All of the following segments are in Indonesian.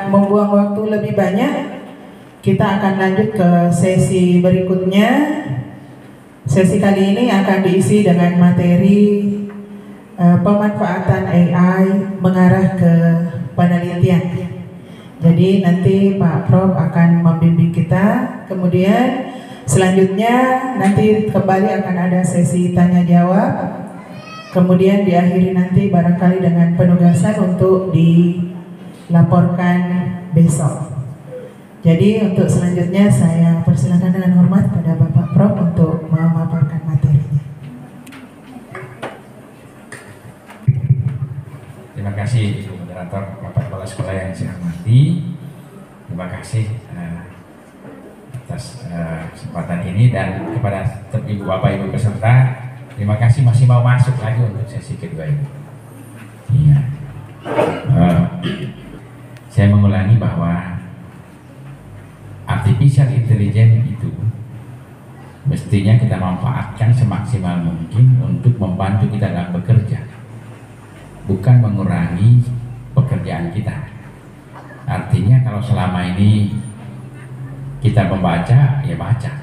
membuang waktu lebih banyak, kita akan lanjut ke sesi berikutnya. Sesi kali ini akan diisi dengan materi pemanfaatan AI mengarah ke penelitian. Jadi nanti Pak Prof akan membimbing kita. Kemudian selanjutnya nanti kembali akan ada sesi tanya jawab. Kemudian diakhiri nanti barangkali dengan penugasan untuk dilaporkan besok. Jadi untuk selanjutnya saya persilakan dengan hormat pada Bapak Prof untuk memaparkan materinya. Terima kasih Ibu Moderator, Bapak Kepala Sekolah yang saya hormati. Terima kasih atas kesempatan ini, dan kepada Ibu Bapak Ibu peserta, terima kasih masih mau masuk lagi untuk sesi kedua ini. Iya. Saya mengulangi bahwa artificial intelligence itu mestinya kita manfaatkan semaksimal mungkin untuk membantu kita dalam bekerja, bukan mengurangi pekerjaan kita. Artinya kalau selama ini kita membaca, ya baca,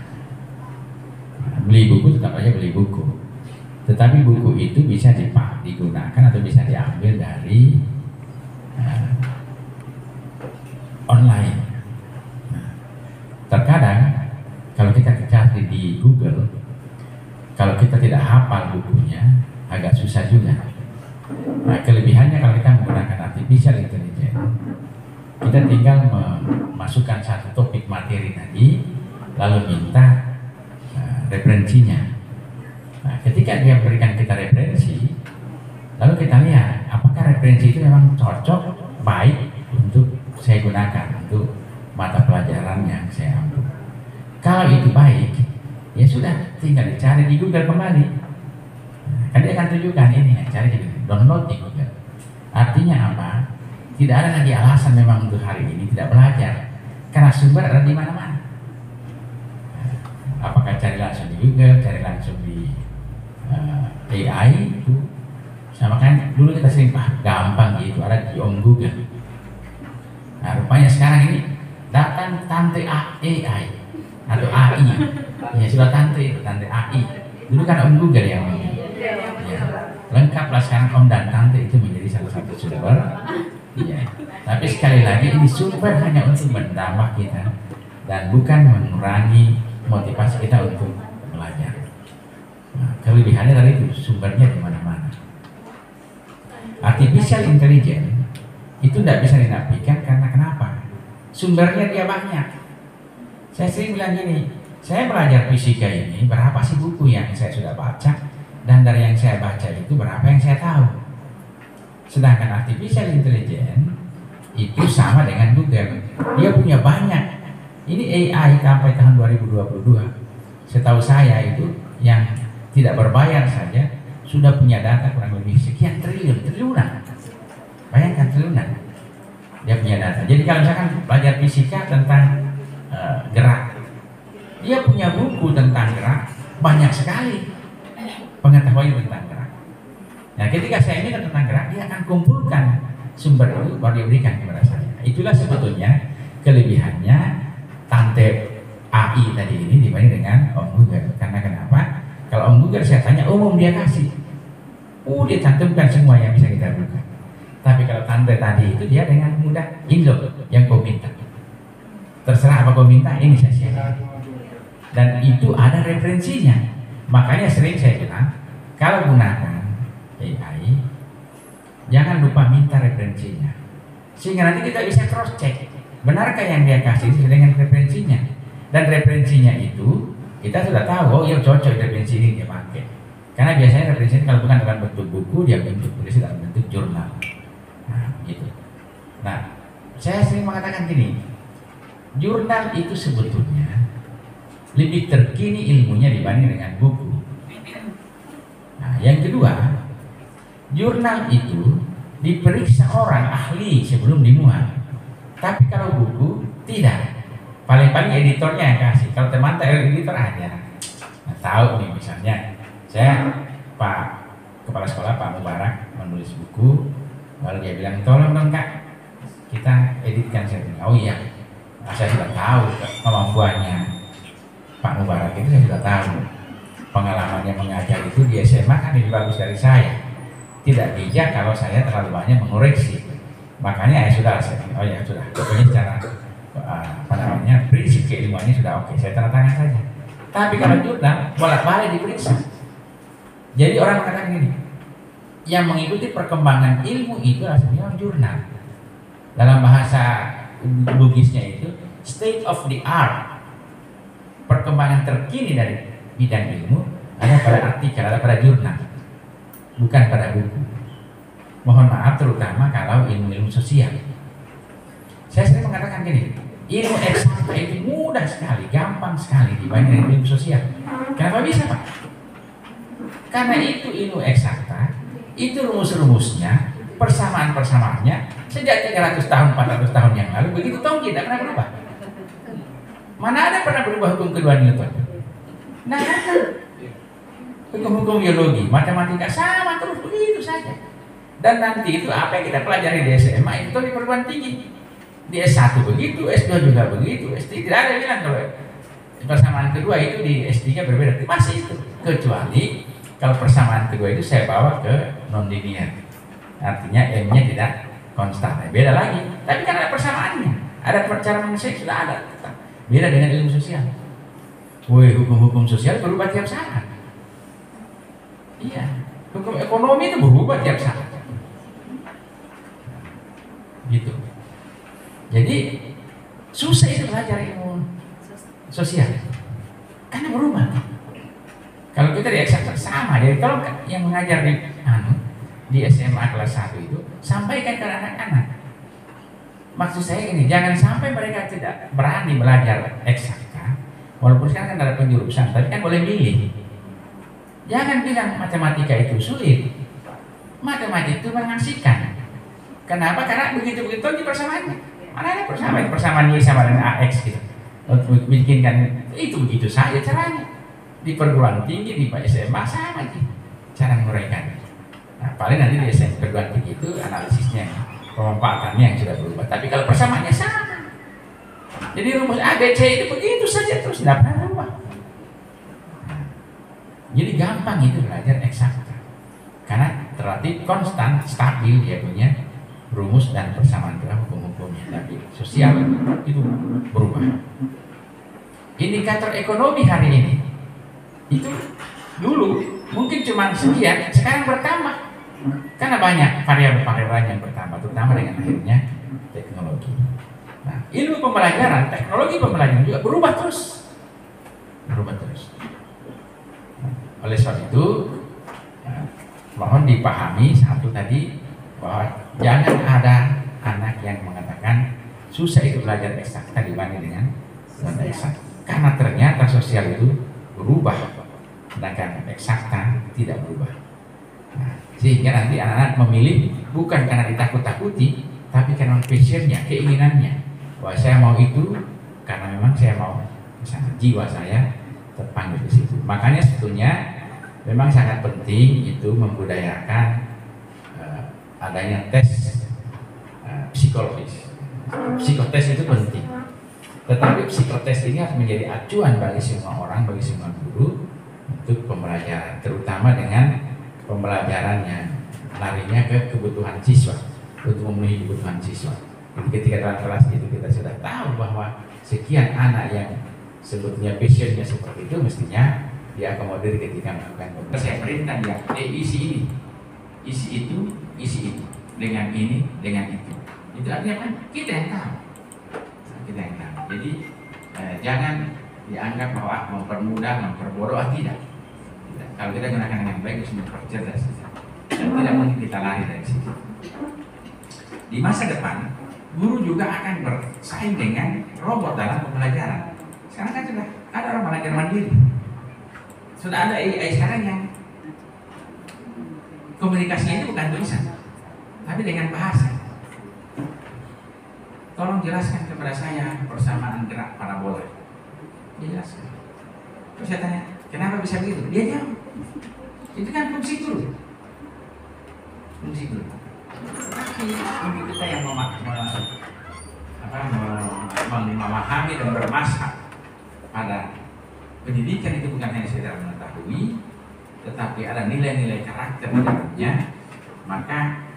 beli buku tetap aja beli buku, tetapi buku itu bisa digunakan atau bisa diambil dari online. Terkadang kalau kita cari di Google, kalau kita tidak hafal bukunya agak susah juga. Nah, kelebihannya kalau kita menggunakan artificial intelligence, kita tinggal memasukkan satu topik materi tadi, lalu minta referensinya. Nah, ketika dia berikan kita referensi, lalu kita lihat apakah referensi itu memang cocok, baik untuk saya gunakan untuk mata pelajaran yang saya ambil. Kalau itu baik, ya sudah, tinggal dicari di Google kembali. Kan dia akan tunjukkan ini, cari di Google, download di Google. Artinya apa? Tidak ada lagi alasan memang untuk hari ini tidak belajar, karena sumber ada di mana-mana. Apakah cari langsung di Google, cari langsung di AI itu, sama kan dulu kita sering gampang gitu, ada di Google. Nah, rupanya sekarang ini datang tante AI atau AI, ya sudah tante AI. Dulu kan Google yang ya, lengkaplah sekarang Om dan tante itu menjadi salah satu sumber. Ya. Tapi sekali lagi ini sumber hanya untuk menambah kita dan bukan mengurangi motivasi kita untuk belajar. Nah, kelebihannya dari itu sumbernya di mana-mana. Artificial intelligence itu tidak bisa dinafikan karena kenapa? Sumbernya dia banyak. Saya sering bilang gini, saya belajar fisika ini, berapa sih buku yang saya sudah baca, dan dari yang saya baca itu berapa yang saya tahu. Sedangkan artificial intelligence itu sama dengan Google, dia punya banyak. Ini AI sampai tahun 2022, setahu saya itu yang tidak berbayar saja sudah punya data kurang lebih sekian triliunan. Bayangkan triliunan dia punya data. Jadi kalau misalkan belajar fisika tentang gerak, dia punya buku tentang gerak banyak sekali pengetahuan tentang gerak. Nah, ketika saya minta tentang gerak, dia akan kumpulkan sumber itu baru dia berikan kepada saya. Itulah sebetulnya kelebihannya tante AI tadi ini dibanding dengan Om Google. Karena kenapa? Kalau Om Google saya tanya umum dia kasih, dia cantumkan semua yang bisa kita buka. Tapi kalau tante tadi itu dia dengan mudah, ini loh yang kau minta, terserah apa kau minta, ini saya share. Dan itu ada referensinya. Makanya sering saya bilang, kalau gunakan AI, jangan lupa minta referensinya, sehingga nanti kita bisa cross check, benarkah yang dia kasih sesuai dengan referensinya. Dan referensinya itu kita sudah tahu, oh ya cocok referensi ini dia pakai. Karena biasanya referensi kalau bukan dalam bentuk buku, dia bentuk tulis dalam bentuk jurnal. Nah, gitu. Nah, saya sering mengatakan gini, jurnal itu sebetulnya lebih terkini ilmunya dibanding dengan buku. Nah, yang kedua, jurnal itu diperiksa orang ahli sebelum dimuat. Tapi kalau buku tidak, paling-paling editornya yang kasih. Kalau teman editor aja, nah, tahu nih misalnya, saya Pak Kepala Sekolah Pak Mubarak menulis buku, lalu dia bilang tolong dong Kak, kita editkan saya bilang, oh iya, saya sudah tahu kemampuannya Pak Mubarak itu, saya sudah tahu pengalamannya mengajar itu di SMA kan lebih bagus dari saya. Tidak bijak kalau saya terlalu banyak mengoreksi. Makanya saya bilang, oh ya sudah, pokoknya secara prinsip keilmuannya sudah oke, saya tanda tangan saja. Tapi kalau jurnal bolak-balik diperiksa. Jadi orang mengatakan gini, yang mengikuti perkembangan ilmu itu sebenarnya jurnal. Dalam bahasa Bugisnya itu state of the art, perkembangan terkini dari bidang ilmu ada pada artikel, ada pada jurnal, bukan pada buku. Mohon maaf terutama kalau ilmu-ilmu sosial. Saya sering mengatakan gini, ilmu eksakta itu mudah sekali, gampang sekali dibanding ilmu sosial. Kenapa bisa, Pak? Karena itu ilmu eksakta, itu rumus-rumusnya, persamaan-persamaannya sejak 300 tahun, 400 tahun yang lalu begitu toh tidak pernah berubah. Mana ada pernah berubah hukum kedua Newton? Nah, hukum-hukum biologi, matematika sama terus begitu saja. Dan nanti itu apa yang kita pelajari di SMA itu di perguruan tinggi. Di S1 begitu, S2 juga begitu, S3 tidak ada bilang kalau persamaan kedua itu di S3 berbeda. Masih itu, kecuali kalau persamaan kedua itu saya bawa ke non-linear. Artinya M-nya tidak konstan, beda lagi. Tapi kan ada persamaannya, ada cara manusia sudah ada. Beda dengan ilmu sosial. Woi, hukum-hukum sosial berubah tiap saat. Iya, hukum ekonomi itu berubah tiap saat. Gitu. Jadi susah itu belajar ilmu sosial karena berubah. Kalau kita di eksakta sama, jadi kalau yang mengajar di SMA kelas 1 itu sampaikan ke anak-anak. Maksud saya ini, jangan sampai mereka tidak berani belajar eksakta, walaupun sekarang kan ada penjurusan, tapi kan boleh milih. Jangan bilang matematika itu sulit. Matematika itu mengasihkan. Kenapa? Karena begitu-begitu di persamaannya. Mana ada persamaan Y sama dengan AX gitu. Untuk bikinkan itu begitu saja caranya. Di perguruan tinggi, di SMA sama aja cara menguraikan. Nah, paling nanti di SMA perguruan tinggi itu analisisnya, pemanfaatannya yang sudah berubah. Tapi kalau persamaannya sama. Jadi rumus A, B, C itu begitu saja terus tidak pernah berubah. Jadi gampang itu belajar eksakta. Karena relatif konstan, stabil dia punya rumus dan persamaan hukum-hukumnya. Tapi sosial itu berubah. Indikator ekonomi hari ini itu dulu mungkin cuma sekian, sekarang bertambah. Karena banyak variabel-variabel yang bertambah, terutama dengan akhirnya teknologi. Nah, ilmu pembelajaran, teknologi pembelajaran juga berubah terus. Berubah terus. Oleh sebab itu, mohon dipahami satu tadi, bahwa jangan ada anak yang mengatakan susah itu belajar eksakta dibanding dengan non eksakta. Karena ternyata sosial itu berubah, sedangkan eksakta tidak berubah. Nah, sehingga nanti anak-anak memilih bukan karena ditakut-takuti, tapi karena passionnya, keinginannya. Bahwa saya mau itu karena memang saya mau, misalnya jiwa saya terpanggil di situ. Makanya sebetulnya memang sangat penting itu membudayakan adanya tes psikologis. Psikotes itu penting. Tetapi psikotes ini harus menjadi acuan bagi semua orang, bagi semua guru untuk pembelajaran, terutama dengan pembelajaran yang larinya ke kebutuhan siswa, untuk memenuhi kebutuhan siswa. Jadi ketika dalam kelas itu kita sudah tahu bahwa sekian anak yang sebetulnya passionnya seperti itu, mestinya diakomodir ketika melakukan pembelajaran. Saya perintah dia, isi ini, isi itu, dengan ini, dengan itu. Itu artinya kan kita yang tahu. Kita yang tahu. Jadi jangan dianggap bahwa mempermudah, memperbodoh, tidak. Kalau kita gunakan dengan baik, itu mempercerdas. Dan tidak mungkin kita lari dari situ. Di masa depan, guru juga akan bersaing dengan robot dalam pembelajaran. Sekarang kan sudah ada orang belajar mandiri. Sudah ada AI sekarang yang komunikasinya itu bukan tulisan, tapi dengan bahasa. Tolong jelaskan kepada saya persamaan gerak parabola. Dia jelaskan. Terus saya tanya, kenapa bisa begitu? Dia jawab. Itu kan fungsi guru. Fungsi guru. Ini kita yang memahami dan bermasak pada pendidikan itu bukan hanya sekedar mengetahui, tetapi ada nilai-nilai karakter di dalamnya. Maka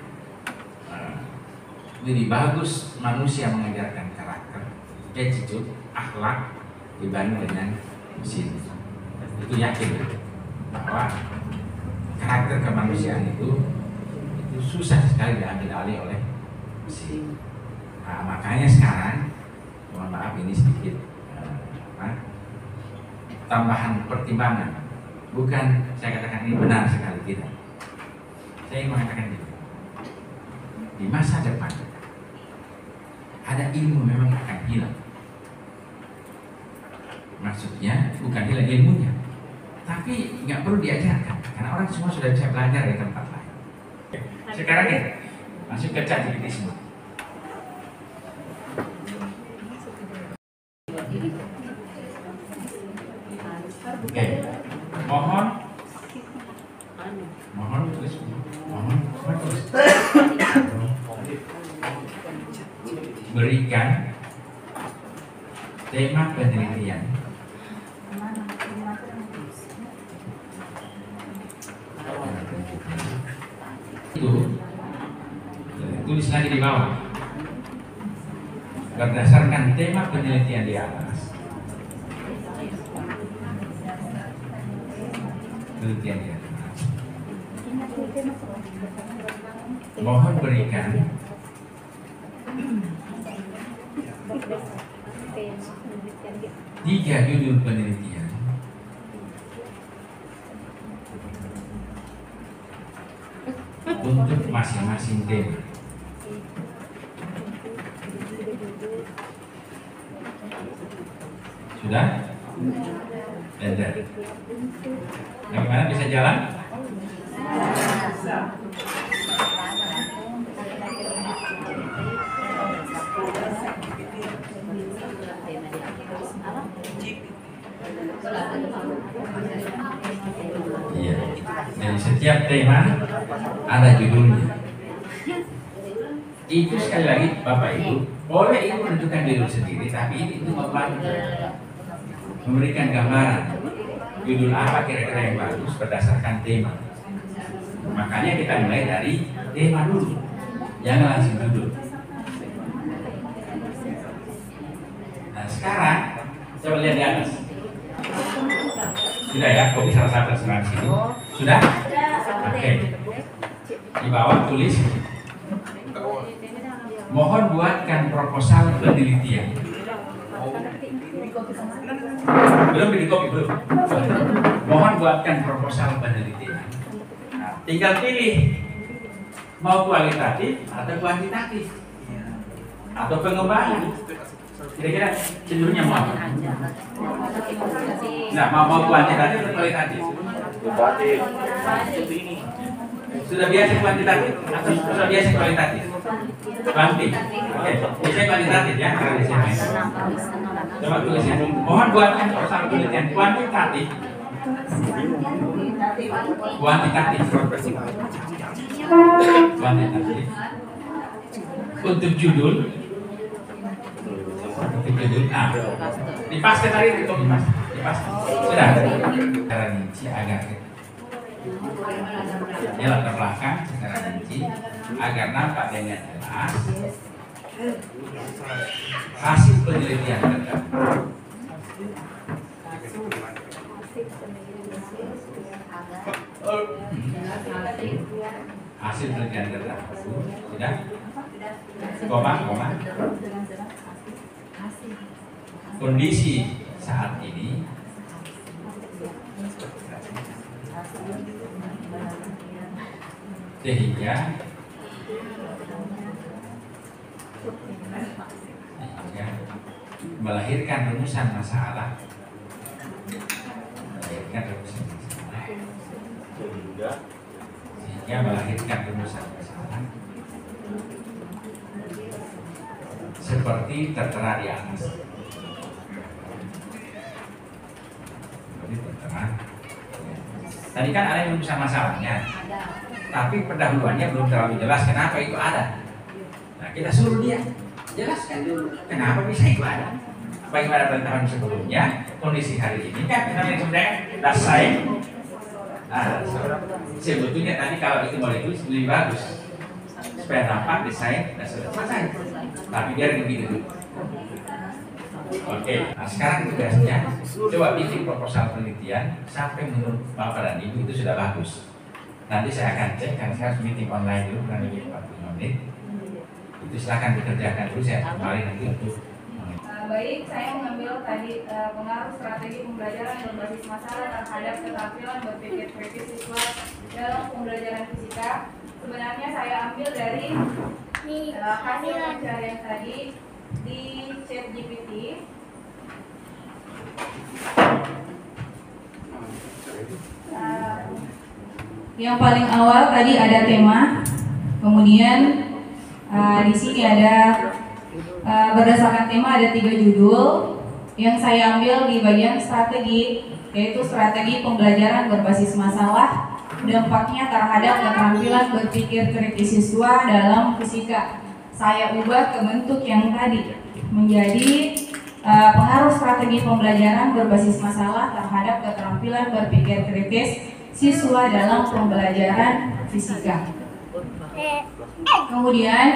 lebih bagus manusia mengajarkan karakter, attitude, akhlak dibanding dengan mesin. Itu yakin bahwa karakter kemanusiaan itu susah sekali diambil alih oleh mesin. Nah, makanya sekarang, mohon maaf ini sedikit tambahan pertimbangan. Bukan saya katakan ini benar sekali, tidak. Saya ingin mengatakan gitu. Di masa depan ada ilmu memang akan hilang. Maksudnya bukan hilang ilmunya, tapi nggak perlu diajarkan karena orang semua sudah bisa belajar di tempat lain. Sekarang ya masuk ke ChatGPT semua. Oke, mohon tulis, berikan tema penelitian. Itu tulis lagi di bawah. Berdasarkan tema penelitian di atas. Penelitian di atas. Mohon berikan tiga judul penelitian untuk masing-masing tema. Sudah? Dan bagaimana bisa jalan? Iya. Dari setiap tema ada judulnya. Itu sekali lagi Bapak Ibu boleh Ibu menentukan judul sendiri, tapi itu membantu memberikan gambaran judul apa kira-kira yang bagus berdasarkan tema. Makanya kita mulai dari tema dulu, jangan langsung judul. Nah sekarang coba lihat di atas. Sudah ya, kopi salah satu sebelah sini. Sudah? Oke. Di bawah tulis, mohon buatkan proposal penelitian. Belum di kopi belum. Mohon buatkan proposal penelitian. Nah, tinggal pilih mau kualitatif atau kuantitatif atau pengembangan. Kira-kira cenderungnya mau apa? Nah, mau kuantitatif atau kualitatif? Kuantitatif. Sudah biasa kuantitatif atau sudah biasa kualitatif? Kuantitatif. Oke, biasanya kuantitatif ya. Coba tulis ya. Mohon buatkan proposal penelitian kuantitatif. Kuantitatif. Kuantitatif. Untuk judul. Nah, dipaskan tadi itu dipaskan. Sudah. Secara rinci agar ya latar belakang secara rinci agar nampak dengan jelas hasil penelitian tersebut. Hasil penelitian tersebut sudah koma kondisi saat ini sehingga melahirkan rumusan masalah, sehingga melahirkan rumusan masalah seperti tertera di atas. Tadi kan ada yang rumusan masalahnya. tapi pendahuluannya belum terlalu jelas kenapa itu ada. Nah, kita suruh dia jelaskan dulu kenapa bisa itu ada. Bagaimana tahun sebelumnya, kondisi hari ini kan kita sebenarnya dasai. Sebetulnya tadi kalau itu molekul lebih bagus supaya dapat desain dan sudah selesai. Tapi biar begitu. Oke, nah sekarang tugasnya coba bikin proposal penelitian sampai menurut Bapak dan Ibu itu sudah bagus. Nanti saya akan cek karena saya harus meeting online dulu kurang lebih 45 menit. Itu silahkan dikerjakan dulu, saya kembali nanti untuk baik, saya mengambil tadi pengaruh strategi pembelajaran berbasis masalah terhadap keterampilan berpikir kritis siswa dalam pembelajaran fisika. Sebenarnya saya ambil dari hasil pencarian tadi di ChatGPT. Yang paling awal tadi ada tema, kemudian di sini ada berdasarkan tema ada 3 judul yang saya ambil di bagian strategi, yaitu strategi pembelajaran berbasis masalah, dampaknya terhadap keterampilan berpikir kritis siswa dalam fisika. Saya ubah ke bentuk yang tadi menjadi pengaruh strategi pembelajaran berbasis masalah terhadap keterampilan berpikir kritis siswa dalam pembelajaran fisika. Kemudian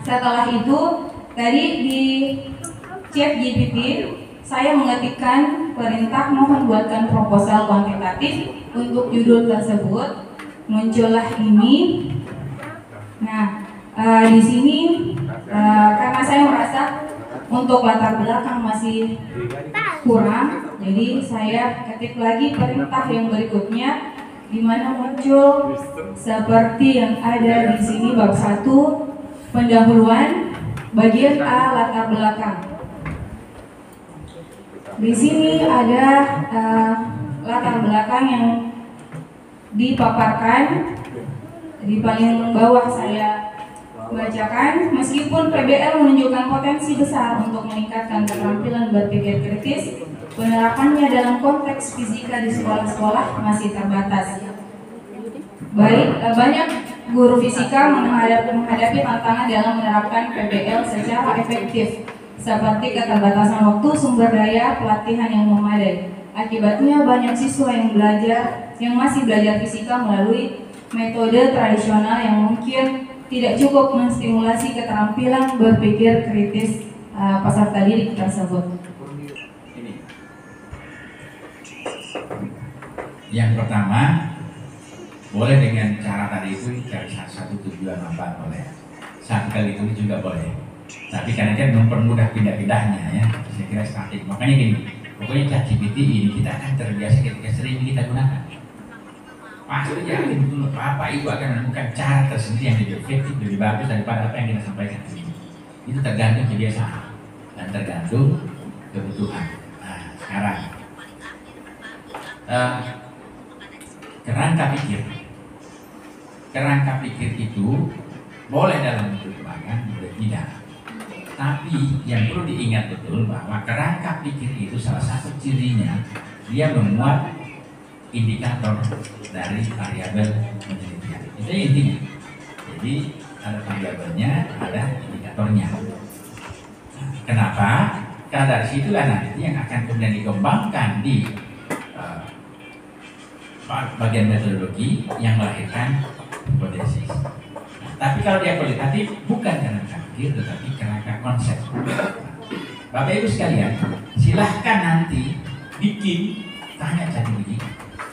setelah itu tadi di ChatGPT saya mengetikkan perintah mohon buatkan proposal kuantitatif untuk judul tersebut. Muncullah ini. Nah, di sini karena saya merasa untuk latar belakang masih kurang, jadi saya ketik lagi perintah yang berikutnya, di mana muncul seperti yang ada di sini bab 1 pendahuluan bagian A latar belakang. Di sini ada latar belakang yang dipaparkan di paling bawah saya bacakan. Meskipun PBL menunjukkan potensi besar untuk meningkatkan keterampilan berpikir kritis, penerapannya dalam konteks fisika di sekolah-sekolah masih terbatas. Banyak guru fisika menghadapi tantangan dalam menerapkan PBL secara efektif, seperti keterbatasan waktu, sumber daya, pelatihan yang memadai. Akibatnya banyak siswa yang masih belajar fisika melalui metode tradisional yang mungkin tidak cukup menstimulasi keterampilan berpikir kritis peserta didik tersebut. Yang pertama, boleh dengan cara tadi itu cari satu tujuan apa boleh. Satu kali itu juga boleh. Tapi karena kan mempermudah pindah-pindahnya ya, saya kira statik. Makanya gini, pokoknya ChatGPT ini kita akan terbiasa ketika sering kita gunakan. Maksudnya betul Bapak Ibu akan menemukan cara tersendiri yang lebih efektif, lebih bagus daripada apa yang kita sampaikan ini. Itu tergantung kebiasaan dan tergantung kebutuhan. Nah, sekarang kerangka pikir. Kerangka pikir itu boleh dalam bentuk ulangan, boleh tidak. Tapi yang perlu diingat betul bahwa kerangka pikir itu salah satu cirinya dia memuat indikator dari variabel penelitian. Itu intinya. Jadi ada variabelnya, ada indikatornya. Kenapa? Karena dari situlah nanti yang akan kemudian dikembangkan di bagian metodologi yang melahirkan hipotesis. Tapi kalau dia kualitatif bukan kerangka pikir tetapi kerangka konsep. Bapak Ibu sekalian, silahkan nanti bikin tanya ChatGPT,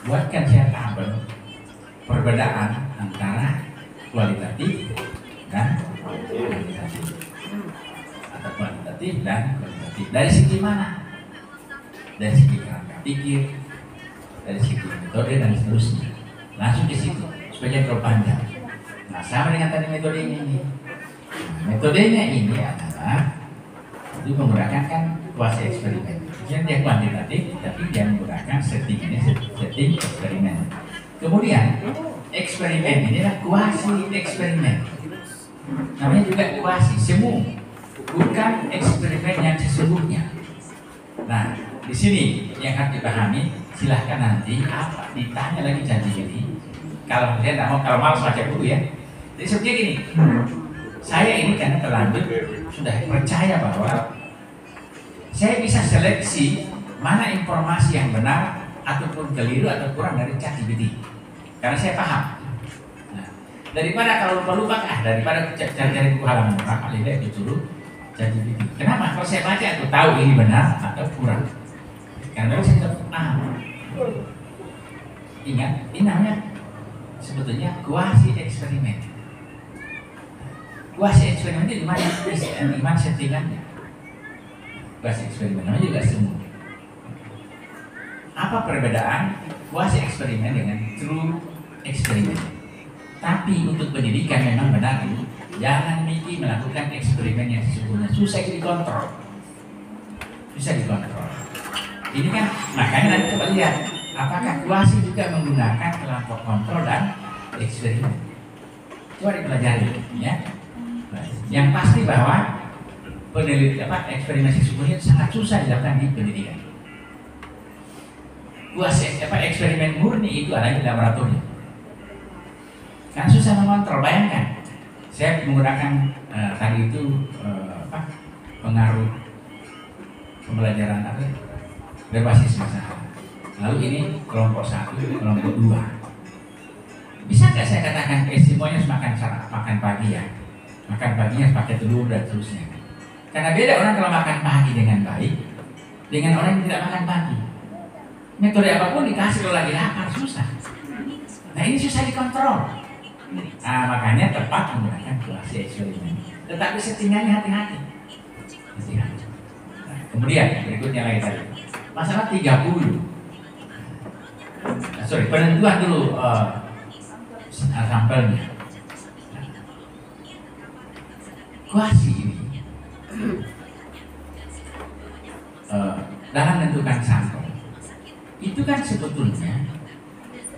buatkan saya tabel perbedaan antara kualitatif dan kuantitatif atau kuantitatif dan kualitatif. Dari segi mana? Dari segi kerangka pikir, dari segi metode dan seterusnya. Langsung ke situ supaya terlalu panjang. Nah, sama dengan tadi metodenya ini. Metodenya ini adalah itu menggunakan kan kuasi eksperimen. Jadi dia kuantitatif, tapi dia menggunakan setting eksperimen. Kemudian eksperimen ini adalah kuasi eksperimen. Namanya juga kuasi semu, bukan eksperimen yang sesungguhnya. Nah, di sini yang harus dipahami. Silahkan nanti apa ditanya lagi ChatGPT. kalau saya tidak mau, kalau malas baca buku ya. Jadi seperti gini, saya ini karena terlanjur sudah percaya bahwa saya bisa seleksi mana informasi yang benar ataupun keliru atau kurang dari ChatGPT, karena saya paham. Nah, daripada kalau lupa-lupa, daripada cari-cari buku halaman berapa, lebih baik disuruh ChatGPT. Kenapa? Kalau saya baca aku tahu ini benar atau kurang, karena saya sudah paham. Ingat, ini namanya sebetulnya kuasi eksperimen. Kuasi eksperimen itu di mana settingannya? Kuasi eksperimen namanya juga semu. Apa perbedaan kuasi eksperimen dengan true eksperimen? Tapi untuk pendidikan memang benar itu, jangan Miki melakukan eksperimen yang sesungguhnya susah dikontrol. Susah dikontrol. Ini kan makanya nanti coba lihat apakah kuasi juga menggunakan kelompok kontrol dan eksperimen. Coba dipelajari, ya. Yang pasti bahwa eksperimen sesungguhnya sangat susah dilakukan di pendidikan. Kuasi eksperimen murni itu ada di laboratorium. Kan susah mengontrol. Bayangkan, saya menggunakan tadi itu pengaruh pembelajaran berbasis masalah. Lalu ini kelompok 1, kelompok 2. Bisa nggak saya katakan semuanya makan pagi ya? Makan paginya pakai telur dan seterusnya. Karena beda orang kalau makan pagi dengan baik dengan orang yang tidak makan pagi. Metode apapun dikasih kalau lagi lapar susah. Nah ini susah dikontrol. Nah makanya tepat menggunakan kuasi eksperimen. Tetapi settingannya hati-hati. Nah, kemudian berikutnya lagi tadi masalah 30. Penentuan dulu sampelnya. Kuasi ini dalam menentukan sampel itu kan sebetulnya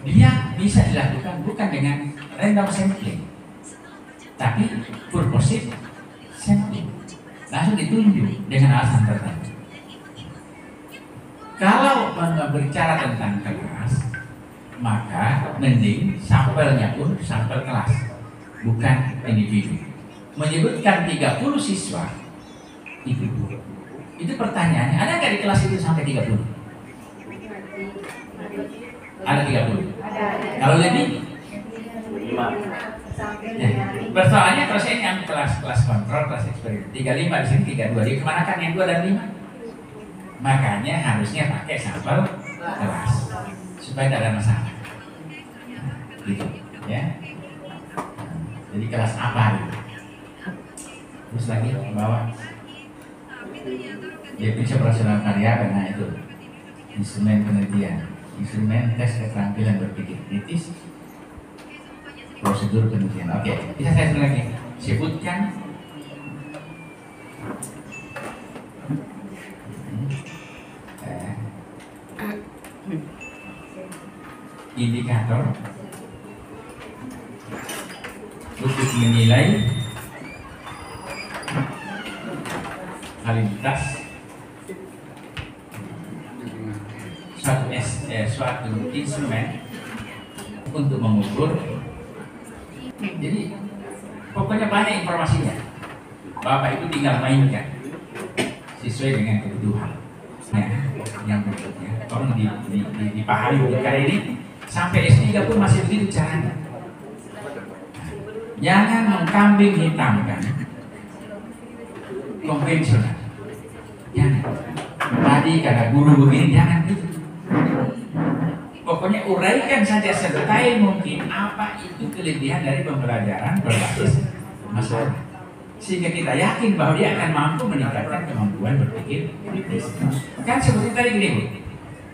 dia bisa dilakukan bukan dengan random sampling, tapi purposive sampling, langsung ditunjuk dengan alasan tertentu. Kalau berbicara tentang kelas, maka mending sampelnya pun sampel kelas, bukan individu. Menyebutkan 30 siswa itu pertanyaannya, ada nggak di kelas itu sampai 30? Ada 30? Kalau lebih? 5. Ya. Persoalannya kalau saya ngambil kelas kontrol, kelas eksperimen 35 di sini 32, dia kemana kan yang 2 dan 5? Makanya harusnya pakai sampel kelas supaya tidak ada masalah. Gitu, ya. Jadi kelas apa gitu? Terus lagi ke bawah definisi operasional karya, karena itu instrumen penelitian, instrumen tes keterampilan berpikir kritis, prosedur penelitian. Oke, bisa saya ulang lagi. Sebutkan indikator untuk menilai validitas suatu instrumen untuk mengukur. Jadi pokoknya banyak informasinya. Bapak itu tinggal mainkan sesuai dengan kebutuhan. Nah, yang berikutnya tolong dipahami karena ini sampai S3 pun masih begitu caranya. Jangan mengkambing hitamkan konvensional. Jangan. Tadi karena guru begini, jangan gitu. Pokoknya uraikan saja sedetail mungkin apa itu kelebihan dari pembelajaran berbasis masalah, sehingga kita yakin bahwa dia akan mampu meningkatkan kemampuan berpikir kritis. Kan seperti tadi gini Bu,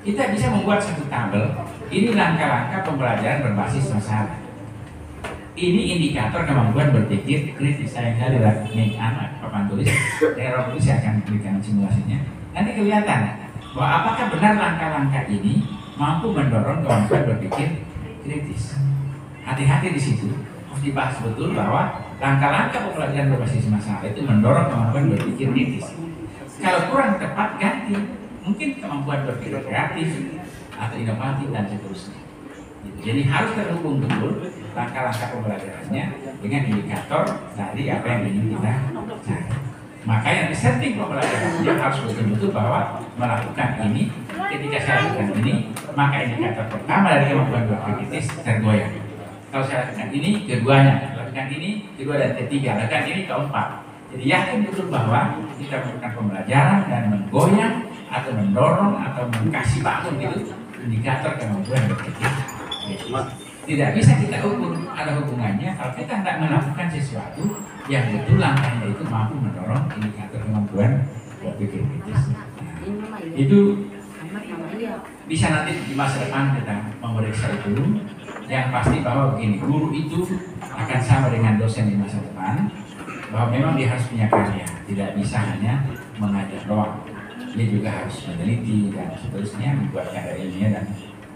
kita bisa membuat satu tabel. Ini langkah-langkah pembelajaran berbasis masalah. Ini indikator kemampuan berpikir kritis. Saya kali nih anak papan tulis, saya akan berikan simulasinya. Nanti kelihatan bahwa apakah benar langkah-langkah ini mampu mendorong kemampuan berpikir kritis. Hati-hati di situ, harus dibahas betul bahwa langkah-langkah pembelajaran berbasis masalah itu mendorong kemampuan berpikir kritis. Kalau kurang tepat ganti, mungkin kemampuan berpikir kreatif atau inovatif dan seterusnya. Jadi harus terhubung betul langkah-langkah pembelajarannya dengan indikator dari apa yang ingin kita cari. Maka yang disetting pembelajarannya harus betul-betul bahwa melakukan ini, ketika saya lakukan ini, maka indikator pertama dari kemampuan berpikir kritis tergoyang. Kalau saya lakukan ini, keduanya, lakukan ini, kedua dan ketiga, lakukan ini, keempat. Jadi yakin betul bahwa kita melakukan pembelajaran dan menggoyang atau mendorong atau mengkasih bangun itu indikator kemampuan berpikir. Tidak bisa kita ukur, ada hubungannya kalau kita tidak melakukan sesuatu yang betul langkahnya itu mampu mendorong indikator kemampuan berpikir kritis. Nah, itu bisa nanti di masa depan kita memeriksa itu. Yang pasti bahwa begini, guru itu akan sama dengan dosen di masa depan, bahwa memang dia harus punya karya, tidak bisa hanya mengajar doang. Dia juga harus meneliti dan seterusnya, membuat karya ilmiah dan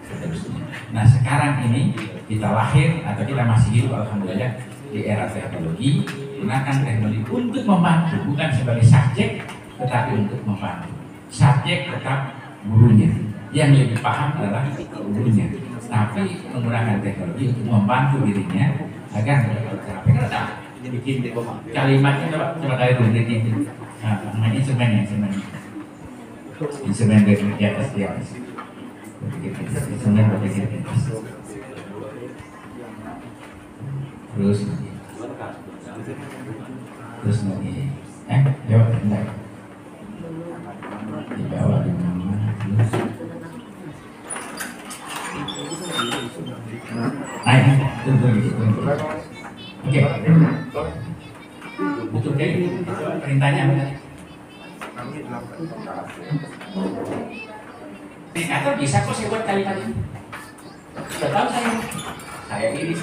seterusnya. Nah sekarang ini kita lahir atau kita masih hidup alhamdulillah di era teknologi, gunakan teknologi untuk membantu, bukan sebagai subjek tetapi untuk membantu. Subjek tetap gurunya, yang lebih paham adalah gurunya, tapi menggunakan teknologi untuk membantu dirinya agar berkata bikin kalimatnya coba kali dulu ini instrumen di atas instrumen berpikir kritis. Terus lagi jawab enggak di bawah di mana oke betul kayak perintahnya apa? Indikator bisa kok saya buat kalimat ini. Sudah tahu saya ini.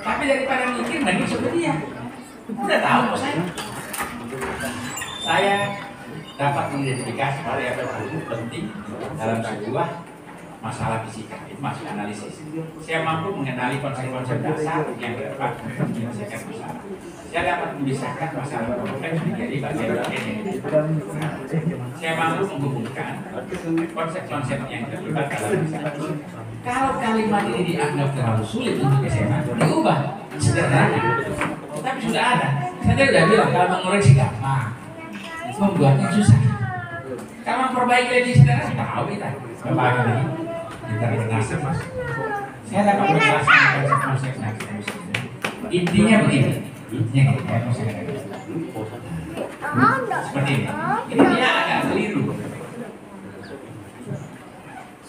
Tapi daripada mikir mending seperti dia. Udah tahu kok saya. Saya dapat mengidentifikasi variabel penting dalam sebuah masalah fisika, itu masuk analisis. Saya mampu mengenali konsep-konsep dasar yang dapat menyelesaikan masalah. Saya dapat memisahkan masalah kompleks menjadi bagian-bagian yang saya mampu menghubungkan konsep-konsep yang terlibat dalam masalah. Kalau kalimat ini dianggap terlalu sulit untuk SMA, diubah sederhana. Tapi sudah ada. Saya sudah bilang kalau mengoreksi gampang, membuatnya susah. Kalau memperbaiki lebih sederhana, tahu kita. Kembali lagi. Saya dapat menjelaskan konsep-konsep intinya begini. Seperti ini. Ini dia agak keliru.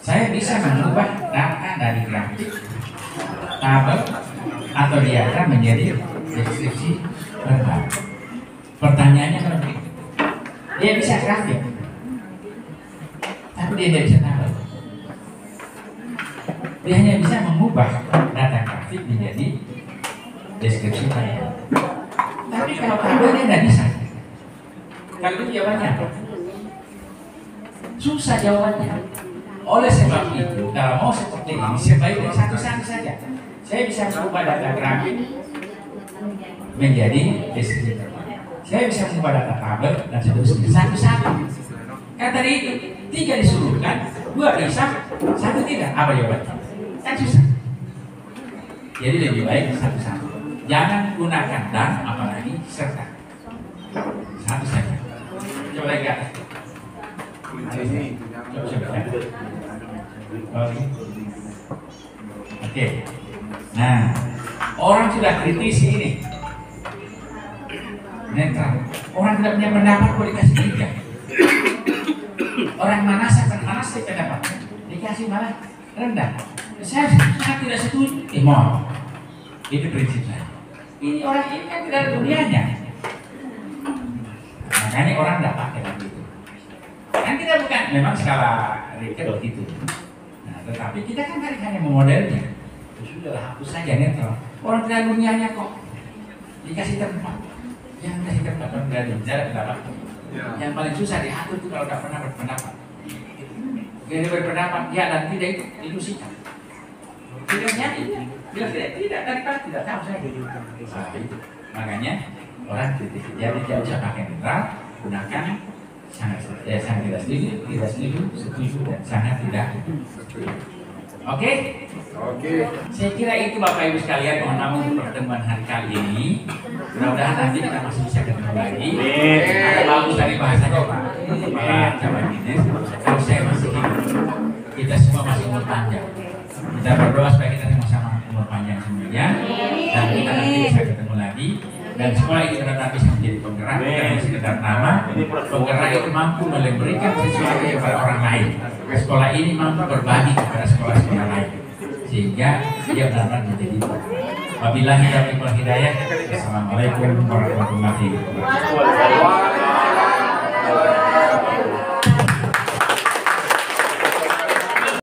Saya bisa mengubah data dari grafik, tabel, atau diagram menjadi deskripsi verbal. Pertanyaannya lebih. Dia bisa grafik, tapi dia tidak bisa tabel. Dia hanya bisa mengubah data grafik menjadi deskripsi tabel. Tapi kalau tabel dia tidak bisa. Kalau itu jawabannya apa? Susah jawabannya. Oleh sebab itu, kalau mau seperti ini, sebaiknya satu-satu saja. Saya bisa mengubah data grafik menjadi deskripsi tabel. Saya bisa mengubah data tabel dan seterusnya satu-satu. Kan tadi itu 3 disuruhkan, 2 bisa, 1 tidak. Apa jawabannya? Kan susah. Jadi lebih baik satu-satu. Jangan gunakan dan apalagi serta. Satu saja. Coba lagi ke atas. Oke. Nah, orang sudah kritis ini. Netral. Orang tidak punya pendapat kok dikasih 3. Orang manas pendapat dikasih malah rendah. Saya sangat tidak setuju. Mohon. Itu prinsip saya. Ini orang ini kan tidak ada dunianya. Makanya orang tidak pakai lagi itu. Kan kita bukan memang skala Richter begitu. Nah, tetapi kita kan hanya memodelnya. Sudahlah hapus saja netral. Orang tidak ada dunianya kok. Dikasih tempat. Yang kasih tempat berarti jarak pendapat. Yang paling susah diatur itu kalau tidak pernah berpendapat. Dia berpendapat ya dan tidak itu sikap. Tidak jadi, bilang tidak daripada tidak tahu saya. Makanya orang kritik. Jadi tidak usah pakai netral, gunakan sangat tidak setuju, setuju dan sangat tidak setuju. Oke? Saya kira itu Bapak Ibu sekalian, mohon maaf untuk pertemuan hari kali ini. Mudah-mudahan nanti kita masih bisa ketemu lagi. Ada bagus dari bahasanya Pak Kepala Cabang Dinas. Kalau saya masih hidup, kita semua masih umur panjang. Kita berdoa supaya kita sama-sama umur panjang semuanya, dan kita nanti bisa ketemu lagi. Dan sekolah ini benar-benar bisa menjadi penggerak, bukan sekedar nama. Penggerak itu mampu memberikan sesuatu kepada orang lain. Sekolah ini mampu berbagi kepada sekolah-sekolah lain, sehingga dia benar-benar menjadi. Wabillahi taufiq wal hidayah. Assalamualaikum warahmatullahi wabarakatuh.